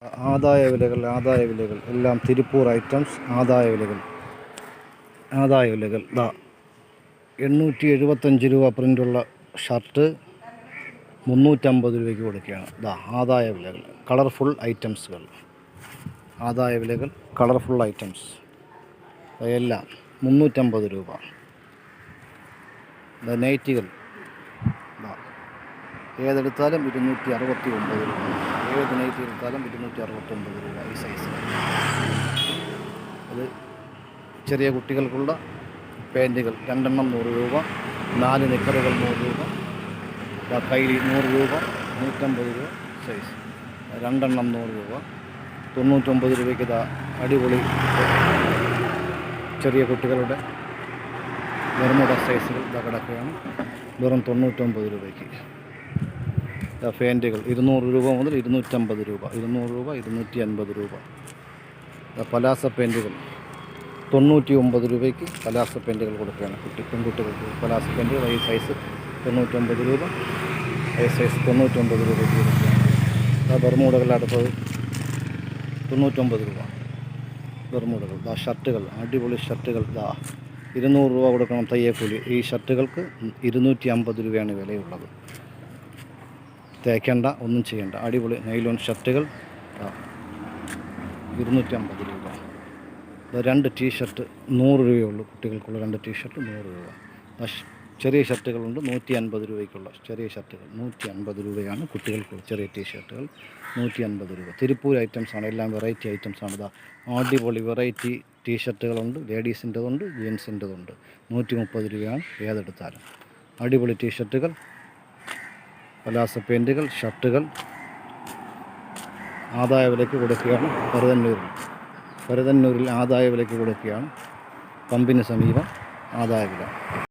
ആദായ വിലകൾ എല്ലാം തിരുപ്പൂർ ഐറ്റംസ്. ആദായ വിലകൾ 875 രൂപ പ്രിൻ്റുള്ള ഷർട്ട് 350 രൂപയ്ക്ക് കൊടുക്കുകയാണ്. ആദായ വിലകൾ കളർഫുൾ ഐറ്റംസുകൾ. ആദായ വിലകൾ കളർഫുൾ ഐറ്റംസ് എല്ലാം 350 രൂപ. നൈറ്റികൾ ഏതെടുത്താലും 269 രൂപ. ഏത് നൈറ്റി എടുത്താലും 269 രൂപ ഈ സൈസ്. അത് ചെറിയ കുട്ടികൾക്കുള്ള പാൻറ്റുകൾ 2 എണ്ണം 100 രൂപ, 4 നിക്കറുകൾ 100 രൂപ, കൈലി 100 രൂപ, 150 രൂപ സൈസ്. 2 എണ്ണം 100 രൂപ, 99 രൂപയ്ക്ക് അടിപൊളി ചെറിയ കുട്ടികളുടെ ബർമുഡ സൈസുകൾ കിടക്കുകയാണ് വെറും 99 രൂപയ്ക്ക്. ഫാൻറ്റുകൾ 200 രൂപ മുതൽ 250 രൂപ, 200 രൂപ, 250 രൂപ. പലാസ പാൻറ്റുകൾ 99 രൂപയ്ക്ക് പലാസ പാൻറ്റുകൾ കൊടുക്കുകയാണ് പെൺകുട്ടികൾക്ക്. പലാസ പാൻറ്റുകൾ ഈ സൈസ് 99 രൂപ, ഈ സൈസ് 99 രൂപയ്ക്ക് കൊടുക്കുകയാണ്. ബർമുഡകൾ അടുത്തത് 99 രൂപ ബർമുഡകൾ. ഷർട്ടുകൾ അടിപൊളി ഷർട്ടുകൾ 200 രൂപ കൊടുക്കണം തയ്യക്കൂലി. ഈ ഷർട്ടുകൾക്ക് 250 രൂപയാണ് വിലയുള്ളത്. തേക്കേണ്ട, ഒന്നും ചെയ്യേണ്ട. അടിപൊളി നൈലോൺ ഷർട്ടുകൾ 250 രൂപ. 2 ടീഷർട്ട് 100 രൂപയുള്ളൂ. കുട്ടികൾക്കുള്ള 2 ടീഷർട്ട് 100 രൂപ. ചെറിയ ഷർട്ടുകളുണ്ട് 150 രൂപയ്ക്കുള്ള ചെറിയ ഷർട്ടുകൾ 150 രൂപയാണ് കുട്ടികൾക്കുള്ള ചെറിയ ടീഷർട്ടുകൾ 150 രൂപ. തിരുപ്പൂർ ഐറ്റംസാണ്, എല്ലാം വെറൈറ്റി ഐറ്റംസാണ്. അടിപൊളി വെറൈറ്റി ടീഷർട്ടുകളുണ്ട്. ലേഡീസിൻ്റെതുണ്ട്, ജെൻസിൻ്റെതുണ്ട്. 130 രൂപയാണ് ഏതെടുത്താലും. അടിപൊളി ടീഷർട്ടുകൾ, പലാസ പാൻറ്റുകൾ, ഷർട്ടുകൾ ആദായ വിലയ്ക്ക് കൊടുക്കുകയാണ്. പരുതന്നൂരിൽ ആദായ വിലയ്ക്ക് കൊടുക്കുകയാണ്. പമ്പിന് സമീപം ആദായ വില.